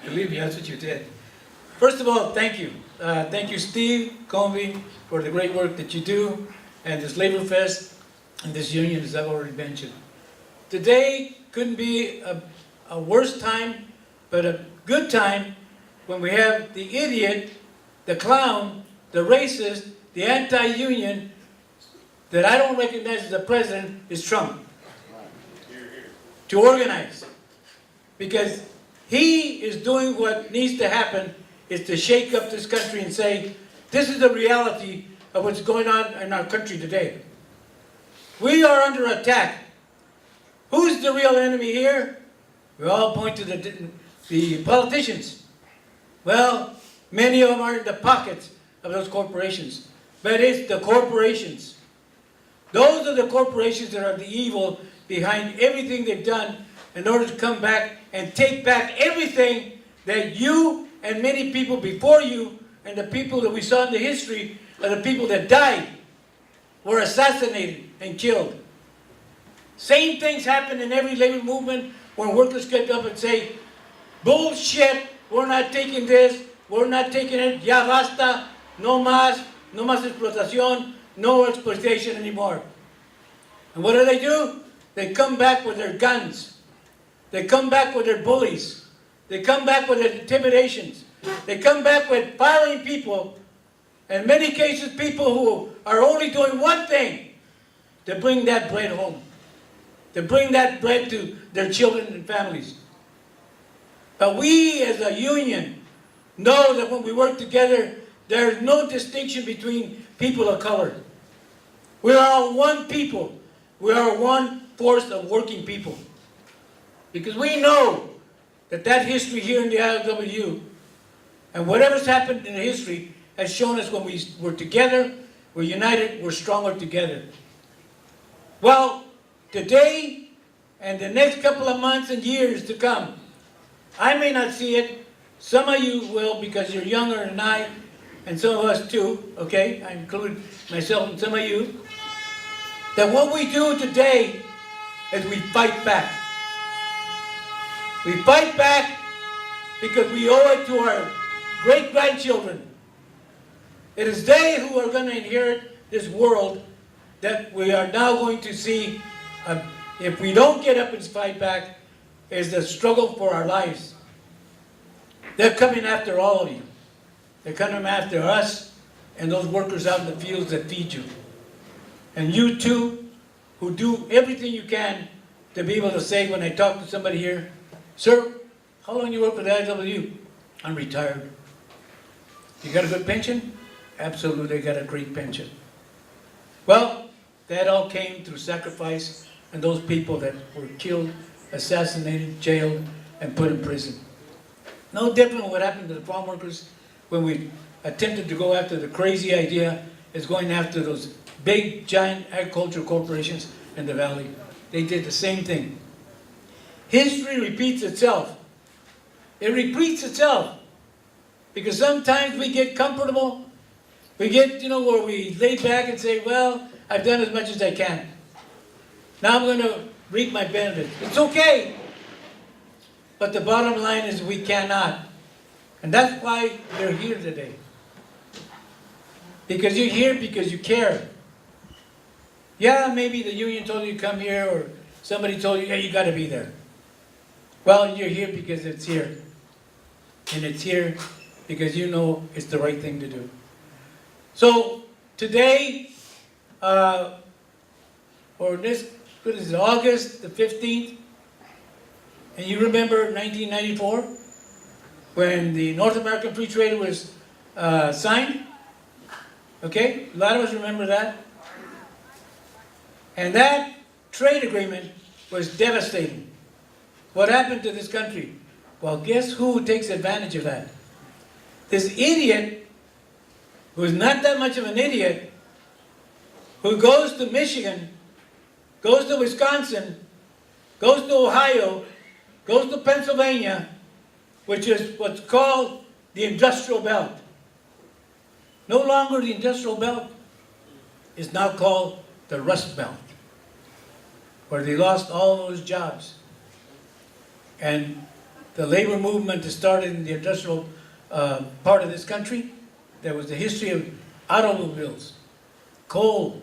Believe me, that's what you did. First of all, thank you. Thank you, Steve Comby, for the great work that you do, and this Labor Fest, and this union, as I've already mentioned. Today couldn't be a worse time, but a good time when we have the idiot, the clown, the racist, the anti-union, that I don't recognize as the president, is Trump. To organize. Because he is doing what needs to happen, is to shake up this country and say, this is the reality of what's going on in our country today. We are under attack. Who's the real enemy here? We all point to the politicians. Well, many of them are in the pockets of those corporations. But it's the corporations. Those are the corporations that are the evil behind everything they've done in order to come back and take back everything that you and many people before you and the people that we saw in the history are the people that died, were assassinated and killed. Same things happen in every labor movement when workers get up and say, bullshit, we're not taking this, we're not taking it, ya basta, no más explotación, no exploitation anymore. And what do? They come back with their guns. They come back with their bullies. They come back with their intimidations. They come back with firing people, in many cases people who are only doing one thing, to bring that bread home, to bring that bread to their children and families. But we as a union know that when we work together, there is no distinction between people of color. We are all one people. We are one force of working people. Because we know that history here in the ILWU and whatever's happened in the history has shown us when we're together, we're united, we're stronger together. Well, today and the next couple of months and years to come, I may not see it. Some of you will because you're younger than I, and some of us too, okay? I include myself and some of you. That what we do today is we fight back. We fight back because we owe it to our great-grandchildren. It is they who are going to inherit this world that we are now going to see, if we don't get up and fight back, is the struggle for our lives. They're coming after all of you. They're coming after us and those workers out in the fields that feed you. And you too, who do everything you can to be able to say when I talk to somebody here, sir, how long you work with the ILWU? I'm retired. You got a good pension? Absolutely, I got a great pension. Well, that all came through sacrifice and those people that were killed, assassinated, jailed, and put in prison. No different than what happened to the farm workers when we attempted to go after the crazy idea is going after those big, giant agricultural corporations in the valley. They did the same thing. History repeats itself. It repeats itself. Because sometimes we get comfortable. We get, where we lay back and say, well, I've done as much as I can. Now I'm going to reap my benefits. It's okay. But the bottom line is we cannot. And that's why you're here today. Because you're here because you care. Yeah, maybe the union told you to come here, or somebody told you, yeah, you got to be there. Well, you're here because it's here. And it's here because you know it's the right thing to do. So, today, or this, what is it, August the 15th, and you remember 1994, when the North American Free Trade was signed? Okay, a lot of us remember that. And that trade agreement was devastating. What happened to this country? Well, guess who takes advantage of that? This idiot, who is not that much of an idiot, who goes to Michigan, goes to Wisconsin, goes to Ohio, goes to Pennsylvania, which is what's called the industrial belt. No longer the industrial belt. It's now called the Rust Belt, where they lost all those jobs. And the labor movement that started in the industrial part of this country. There was the history of automobiles, coal,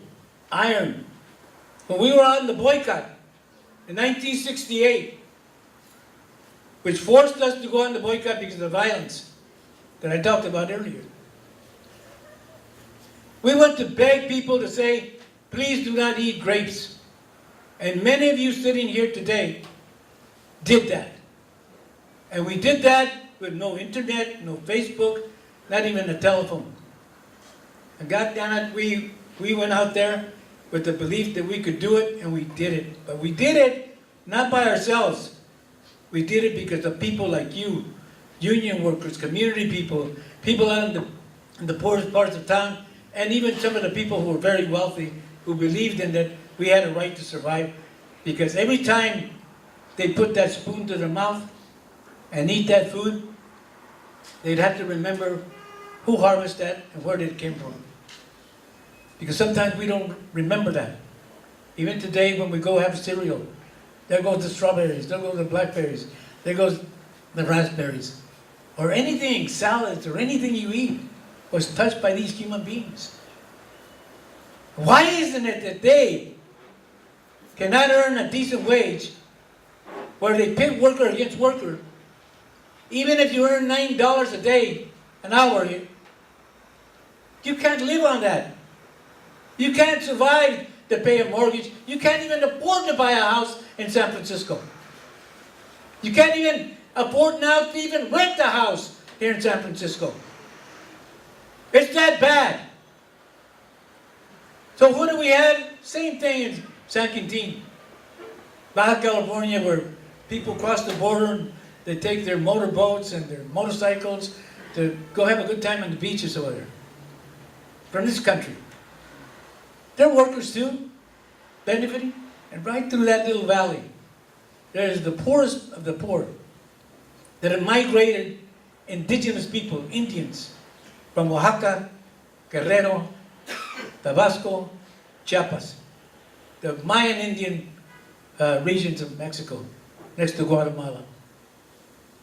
iron. When we were out in the boycott in 1968, which forced us to go on the boycott because of the violence that I talked about earlier. We went to beg people to say, please do not eat grapes. And many of you sitting here today did that. And we did that with no internet, no Facebook, not even a telephone. And God damn it, we went out there with the belief that we could do it, and we did it. But we did it not by ourselves. We did it because of people like you, union workers, community people, people out in the poorest parts of town, and even some of the people who were very wealthy, who believed in that we had a right to survive. Because every time they put that spoon to their mouth and eat that food, they'd have to remember who harvested that and where did it came from. Because sometimes we don't remember that. Even today when we go have cereal, there goes the strawberries, there goes the blackberries, there goes the raspberries. Or anything, salads, or anything you eat was touched by these human beings. Why isn't it that they cannot earn a decent wage where they pit worker against worker? Even if you earn $9 a day, an hour, you can't live on that. You can't survive to pay a mortgage. You can't even afford to buy a house in San Francisco. You can't even afford now to even rent a house here in San Francisco. It's that bad. So what do we have? Same thing in San Quintin, Baja California, where people cross the border and they take their motorboats and their motorcycles to go have a good time on the beaches over there. From this country. They're workers too, benefiting. And right through that little valley, there is the poorest of the poor that have migrated indigenous people, Indians, from Oaxaca, Guerrero, Tabasco, Chiapas, the Mayan Indian regions of Mexico, next to Guatemala.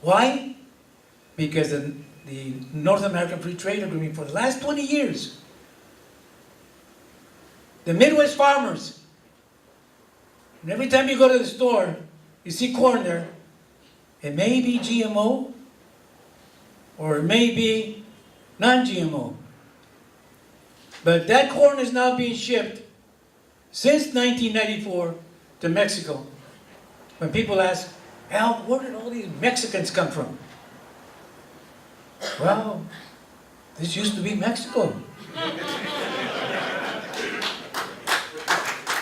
Why? Because the North American Free Trade Agreement for the last 20 years, the Midwest farmers, and every time you go to the store, you see corn there. It may be GMO, or it may be non-GMO. But that corn is now being shipped since 1994 to Mexico. When people ask, Al, where did all these Mexicans come from? Well, this used to be Mexico.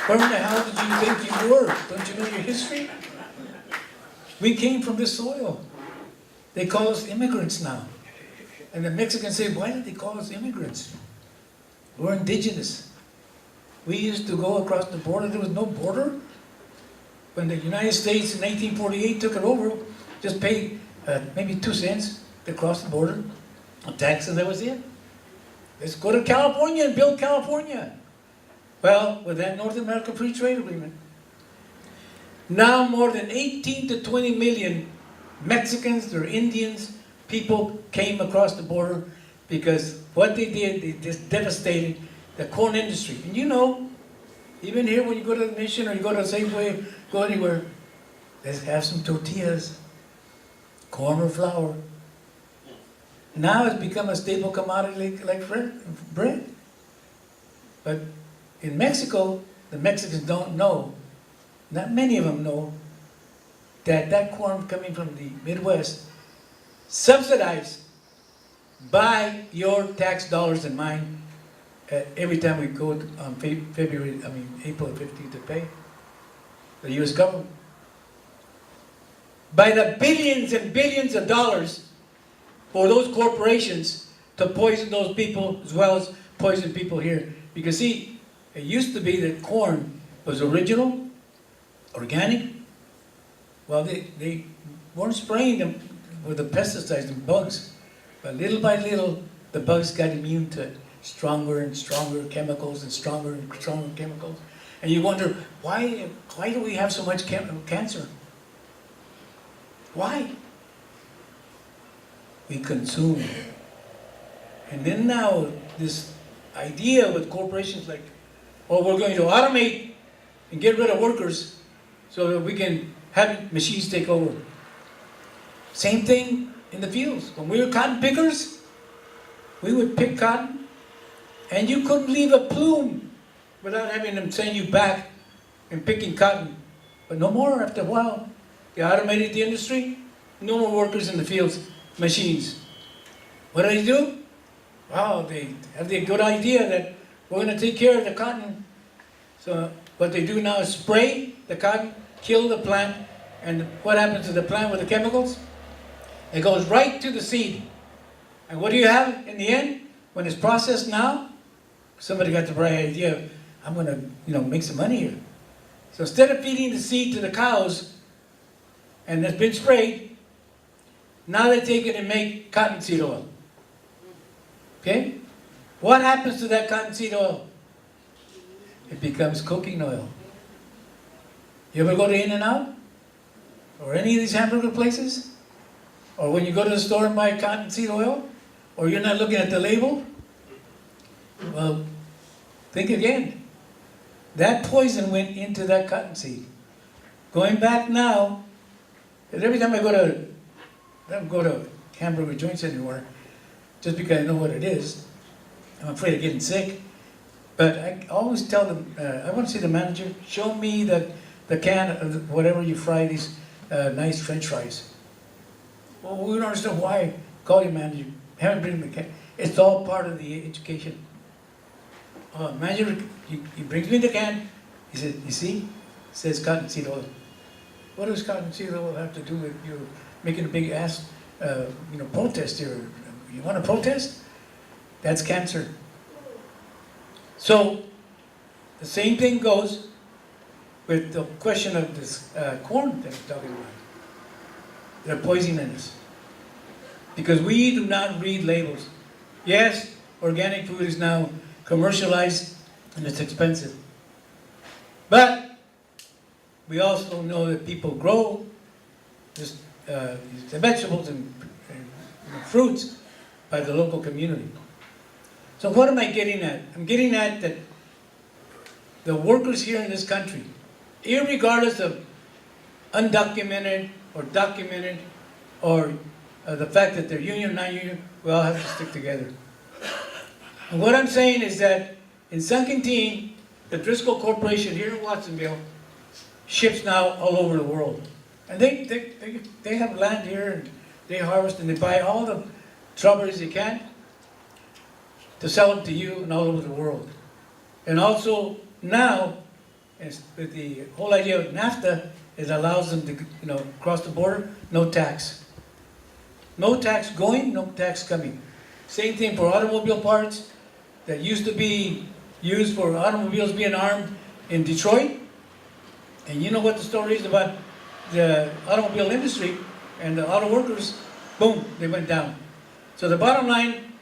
Where in the hell did you think you were? Don't you know your history? We came from this soil. They call us immigrants now. And the Mexicans say, why did they call us immigrants? We're indigenous. We used to go across the border. There was no border. When the United States in 1848 took it over, just paid maybe 2 cents to cross the border, a tax, and that was it. Let's go to California and build California. Well, with that North American Free Trade Agreement, now more than 18 to 20 million Mexicans or Indians, people came across the border because what they did, they just devastated the corn industry. And you know, even here when you go to the Mission or you go to Safeway, go anywhere, let's have some tortillas, corn or flour. Now it's become a staple commodity like bread. But in Mexico, the Mexicans don't know, not many of them know, that that corn coming from the Midwest, subsidized by your tax dollars and mine, every time we go on April 15th to pay the U.S. government. By the billions and billions of dollars for those corporations to poison those people as well as poison people here. Because see, it used to be that corn was original, organic. Well, they weren't spraying them with the pesticides and bugs. But little by little, the bugs got immune to stronger and stronger chemicals and stronger chemicals. And you wonder, why do we have so much cancer? Why? we consume. And then now, this idea with corporations like, oh, we're going to automate and get rid of workers so that we can have machines take over. Same thing in the fields. When we were cotton pickers, we would pick cotton, and you couldn't leave a plume without having them send you back and picking cotton. But no more. After a while, they automated the industry. No more workers in the fields, machines. What do? Wow, they have the good idea that we're going to take care of the cotton. So what they do now is spray the cotton, kill the plant, and what happens to the plant with the chemicals? It goes right to the seed. And what do you have in the end? When it's processed now, somebody got the bright idea, I'm going to make some money here. So instead of feeding the seed to the cows, and it's been sprayed, now they take it and make cottonseed oil. Okay? What happens to that cottonseed oil? It becomes cooking oil. You ever go to In-N-Out? Or any of these hamburger places? Or when you go to the store and buy cottonseed oil? Or you're not looking at the label? Well, think again. That poison went into that cottonseed. Going back now, and every time I don't go to hamburger joints anymore, just because I know what it is. I'm afraid of getting sick. But I always tell them, I want to see the manager, show me the can of whatever you fry these nice French fries. Well, we don't understand why. Call your manager. Haven't bring the can. It's all part of the education. Manager, he brings me the can. He said, you see, it says cottonseed oil. What does cottonseed oil have to do with you making a big ass, protest here? You want to protest? That's cancer. So, the same thing goes with the question of this corn that I'm talking about. They're poisoning us. Because we do not read labels. Yes, organic food is now commercialized and it's expensive. But we also know that people grow the vegetables and fruits by the local community. So what am I getting at? I'm getting at that the workers here in this country, irregardless of undocumented or documented or the fact that they're union or non-union, we all have to stick together. And what I'm saying is that in San Quintin, the Driscoll Corporation here in Watsonville ships now all over the world. And they have land here and they harvest and they buy all the strawberries they can to sell them to you and all over the world. And also now, with the whole idea of NAFTA, it allows them to cross the border, no tax. No tax going, no tax coming. Same thing for automobile parts that used to be used for automobiles being armed in Detroit. And you know what the story is about the automobile industry and the auto workers, boom, they went down. So the bottom line,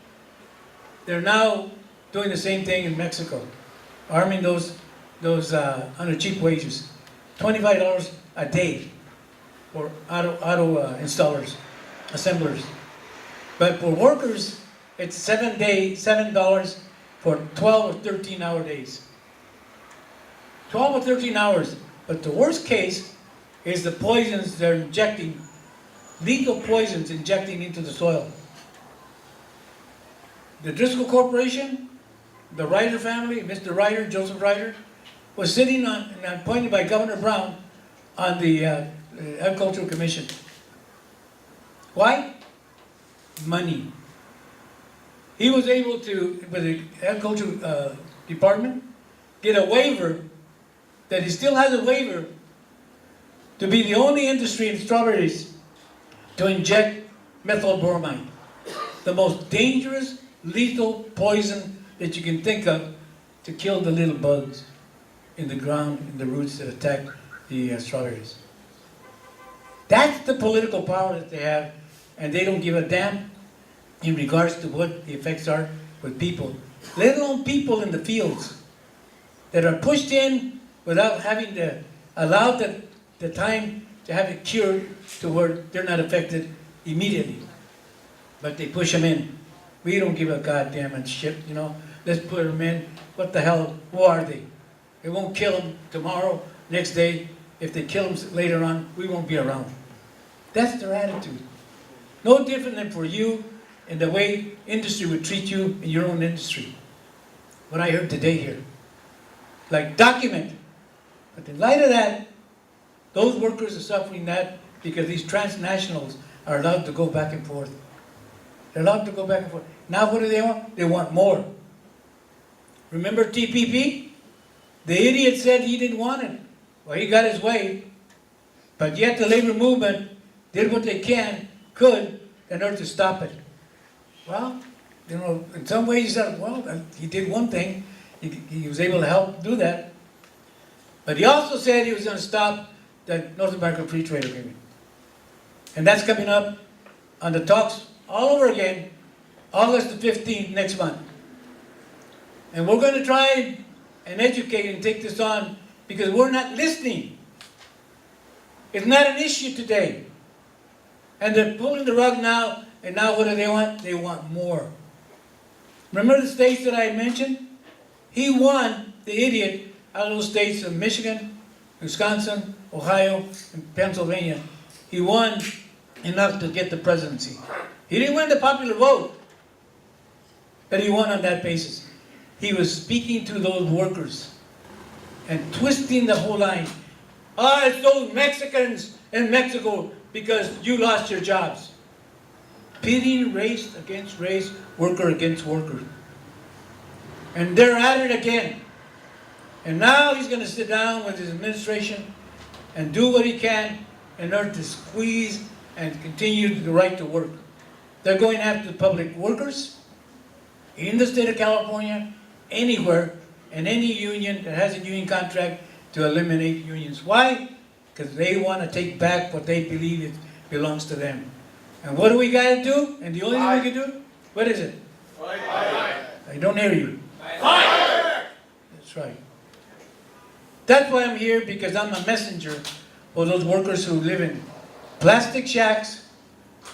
they're now doing the same thing in Mexico, arming those under cheap wages, $25 a day for auto installers, assemblers. But for workers, it's $7 for 12 or 13-hour days. 12 or 13 hours. But the worst case is the poisons they're injecting, lethal poisons injecting into the soil. The Driscoll Corporation, the Ryder family, Mr. Ryder, Joseph Ryder, was sitting on, and appointed by Governor Brown, on the Agricultural Commission. Why? Money. He was able to, with the Agricultural Department, get a waiver, that he still has a waiver, to be the only industry in strawberries to inject methylbromide, the most dangerous, lethal poison that you can think of to kill the little bugs in the ground, in the roots that attack the strawberries. That's the political power that they have, and they don't give a damn in regards to what the effects are with people, let alone people in the fields that are pushed in without having allowed the time to have it cured to where they're not affected immediately. but they push them in. We don't give a goddamn and shit, you know. Let's put them in. What the hell? Who are they? It won't kill them tomorrow, next day. If they kill them later on, we won't be around. That's their attitude. No different than for you and the way industry would treat you in your own industry. What I heard today here. Like, document. But in light of that, those workers are suffering that because these transnationals are allowed to go back and forth. They're allowed to go back and forth. Now what do they want? They want more. Remember TPP? The idiot said he didn't want it. Well, he got his way. But yet the labor movement did what they could, in order to stop it. Well, you know, in some ways he said, well, he did one thing. He was able to help do that. But he also said he was going to stop the North American Free Trade Agreement. And that's coming up on the talks all over again, August the 15th next month. And we're going to try and educate and take this on because we're not listening. It's not an issue today. And they're pulling the rug now, and now what do they want? They want more. Remember the states that I mentioned? He won, the idiot, out of those states of Michigan, Wisconsin, Ohio, and Pennsylvania. He won enough to get the presidency. He didn't win the popular vote, but he won on that basis. He was speaking to those workers and twisting the whole line. It's those Mexicans in Mexico because you lost your jobs. Pitting race against race, worker against worker. And they're at it again. And now he's going to sit down with his administration and do what he can in order to squeeze and continue the right to work. They're going after the public workers in the state of California, anywhere, and any union that has a union contract to eliminate unions. Why? Because they want to take back what they believe it belongs to them. And what do we got to do? And the only thing we can do? What is it? Fight. I don't hear you. Fight. That's right. That's why I'm here, because I'm a messenger for those workers who live in plastic shacks.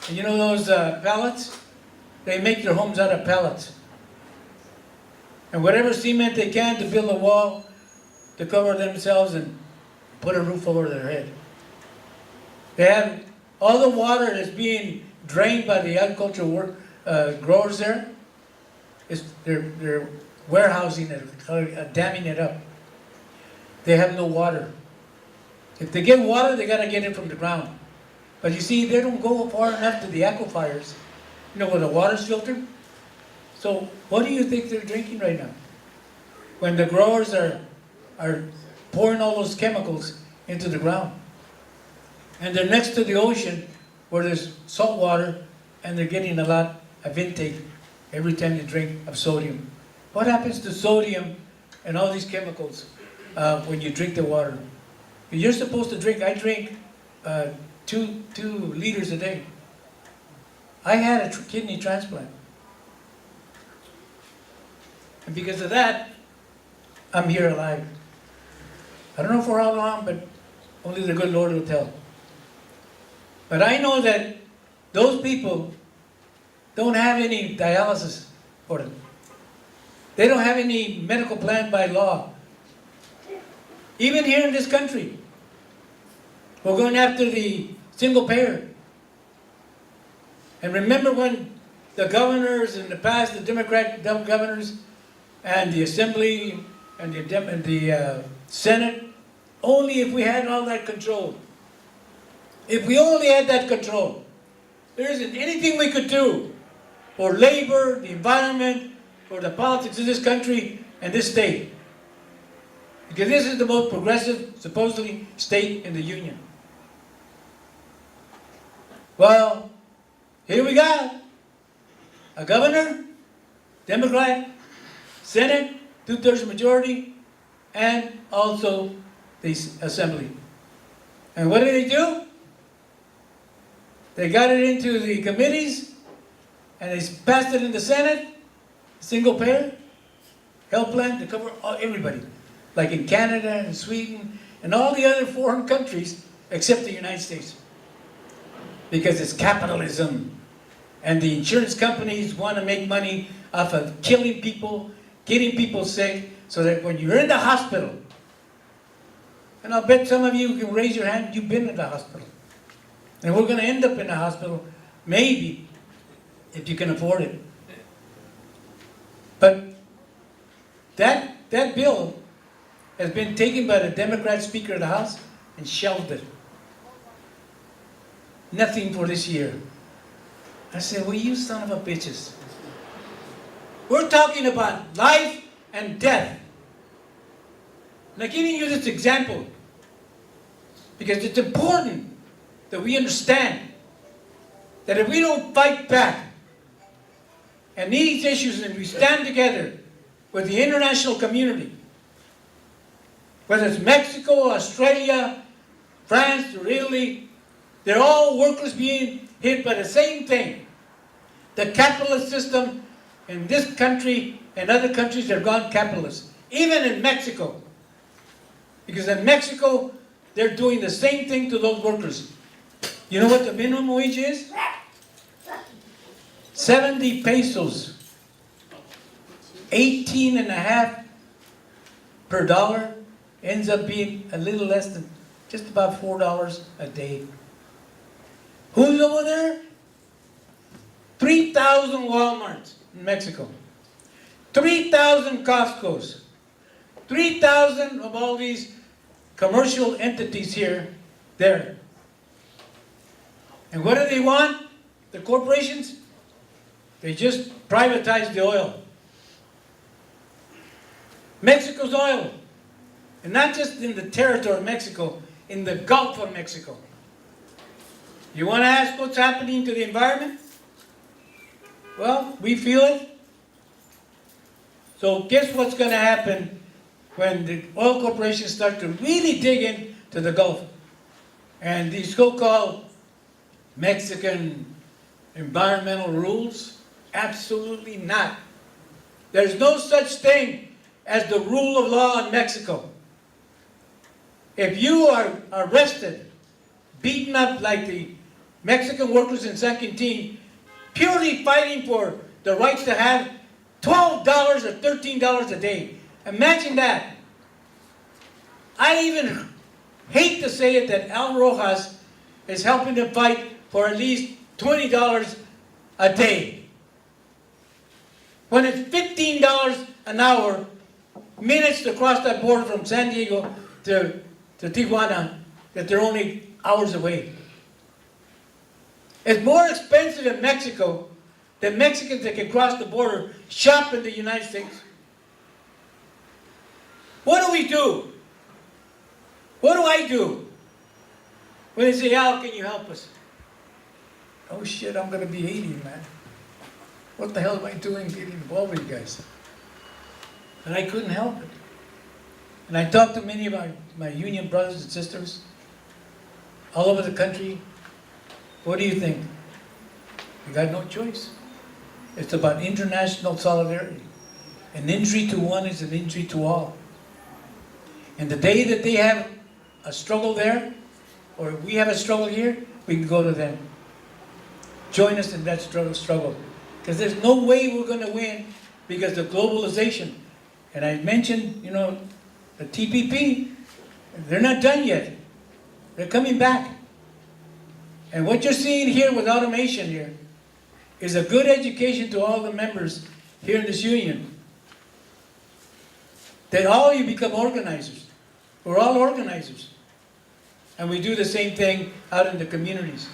And you know those pallets? They make their homes out of pallets. And whatever cement they can to build a wall to cover themselves and put a roof over their head. They have all the water that's being drained by the agricultural growers there. They're warehousing it, damming it up. They have no water. If they get water, they got to get it from the ground. But you see, they don't go far enough to the aquifers, you know, where the water's filtered. So what do you think they're drinking right now? When the growers are pouring all those chemicals into the ground. And they're next to the ocean where there's salt water, and they're getting a lot of intake every time you drink of sodium. What happens to sodium and all these chemicals when you drink the water? You're supposed to drink, I drink 2 liters a day. I had a kidney transplant. And because of that, I'm here alive. I don't know for how long, but only the good Lord will tell. But I know that those people don't have any dialysis for them. They don't have any medical plan by law. Even here in this country, we're going after the single payer. And remember when the governors in the past, the Democrat governors, and the Assembly and the Senate, only if we had all that control. If we only had that control, there isn't anything we could do for labor, the environment, for the politics of this country and this state. Because this is the most progressive, supposedly, state in the Union. Well, here we got a governor, Democrat, Senate, 2/3 majority, and also the Assembly. And what did they do? They got it into the committees, and they passed it in the Senate, single payer, health plan to cover everybody. Like in Canada and Sweden and all the other foreign countries except the United States. Because it's capitalism. And the insurance companies want to make money off of killing people, getting people sick, so that when you're in the hospital, and I'll bet some of you can raise your hand, you've been in the hospital. And we're going to end up in the hospital, maybe, if you can afford it. But that bill has been taken by the Democrat Speaker of the House and shelved it. Nothing for this year. I said, well, you son of a bitches. We're talking about life and death. And I'm giving you this example because it's important that we understand that if we don't fight back and these issues and we stand together with the international community, whether it's Mexico, Australia, France, or Italy, they're all workers being hit by the same thing. The capitalist system in this country and other countries have gone capitalist. Even in Mexico. Because in Mexico, they're doing the same thing to those workers. You know what the minimum wage is? 70 pesos. 18.5 per dollar ends up being a little less than just about $4 a day. Who's over there? 3,000 Walmarts in Mexico. 3,000 Costco's. 3,000 of all these commercial entities here, there. And what do they want? The corporations? They just privatize the oil. Mexico's oil. And not just in the territory of Mexico, in the Gulf of Mexico. You want to ask what's happening to the environment? Well, we feel it. So guess what's going to happen when the oil corporations start to really dig into the Gulf? And these so-called Mexican environmental rules? Absolutely not. There's no such thing as the rule of law in Mexico. If you are arrested, beaten up like the Mexican workers in San Quintin, purely fighting for the rights to have $12 or $13 a day. Imagine that. I even hate to say it that Al Rojas is helping them fight for at least $20 a day. When it's $15 an hour, minutes to cross that border from San Diego to Tijuana, that they're only hours away. It's more expensive in Mexico than Mexicans that can cross the border shop in the United States. What do we do? What do I do? When they say, Al, can you help us? Oh shit, I'm going to be 80, man. What the hell am I doing getting involved with you guys? But I couldn't help it. And I talked to many of my union brothers and sisters all over the country. What do you think? We got no choice. It's about international solidarity. An injury to one is an injury to all. And the day that they have a struggle there, or we have a struggle here, we can go to them. Join us in that struggle. Because there's no way we're going to win because of globalization. And I mentioned, the TPP, they're not done yet. They're coming back. And what you're seeing here with automation here is a good education to all the members here in this union. That all of you become organizers. We're all organizers. And we do the same thing out in the communities.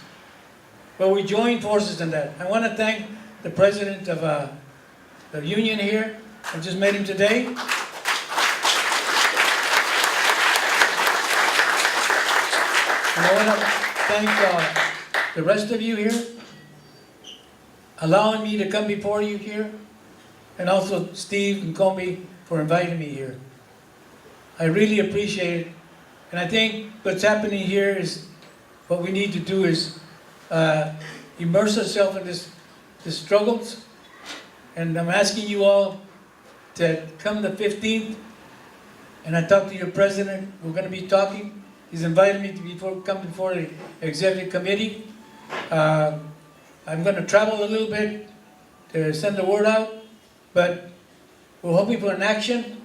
But we join forces in that. I want to thank the president of the union here. I just met him today. And I want to thank the rest of you here, allowing me to come before you here, and also Steve and Comey for inviting me here. I really appreciate it. And I think what's happening here is, what we need to do is immerse ourselves in this struggles. And I'm asking you all to come the 15th, and I talked to your president. We're going to be talking. He's invited me to come before the executive committee. I I'm gonna travel a little bit to send the word out, but we're hoping for an action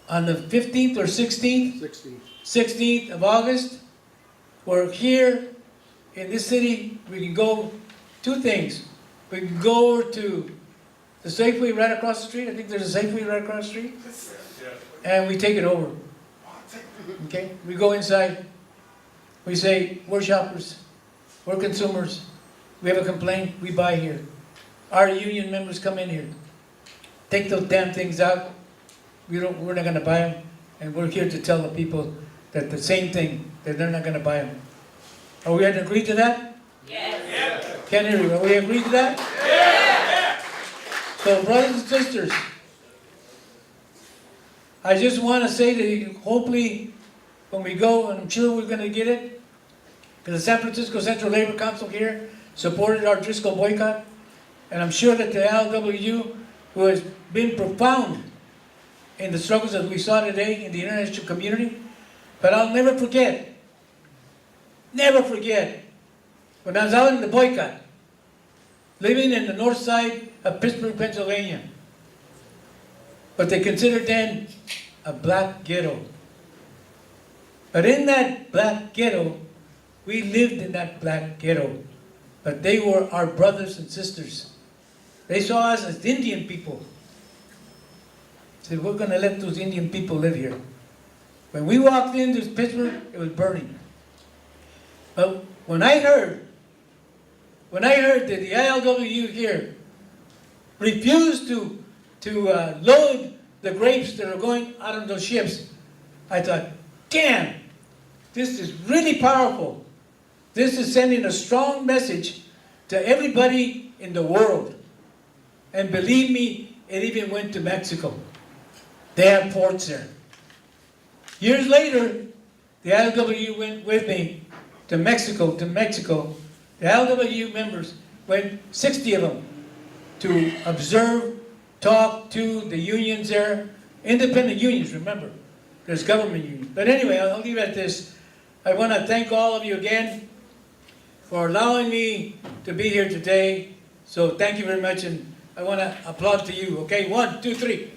on the 15th or 16th? 16th of August. We're here in this city. We can go two things. We can go over to the Safeway right across the street. I think there's a Safeway right across the street. And we take it over. Okay? We go inside. We say, we're shoppers. We're consumers. We have a complaint. We buy here. Our union members come in here. Take those damn things out. We're not going to buy them. And we're here to tell the people that the same thing, that they're not going to buy them. Are we agreed to that? Yes. Can't hear you. Are we agreed to that? Yes. So, brothers and sisters, I just want to say that hopefully when we go, and I'm sure we're going to get it, because the San Francisco Central Labor Council here supported our Driscoll boycott, and I'm sure that the ILWU, who has been profound in the struggles that we saw today in the international community, but I'll never forget, when I was out in the boycott, living in the north side of Pittsburgh, Pennsylvania, what they considered then a black ghetto. But in that black ghetto, we lived in that black ghetto, but they were our brothers and sisters. They saw us as Indian people. Said, we're going to let those Indian people live here. When we walked into Pittsburgh, it was burning. But when I heard that the ILWU here refused to load the grapes that are going out on those ships, I thought, damn, this is really powerful. This is sending a strong message to everybody in the world. And believe me, it even went to Mexico. They have ports there. Years later, the ILWU went with me to Mexico. The ILWU members went, 60 of them, to observe, talk to the unions there. Independent unions, remember. There's government unions. But anyway, I'll leave it at this. I want to thank all of you again for allowing me to be here today. So thank you very much, and I want to applaud to you. Okay, 1, 2, 3.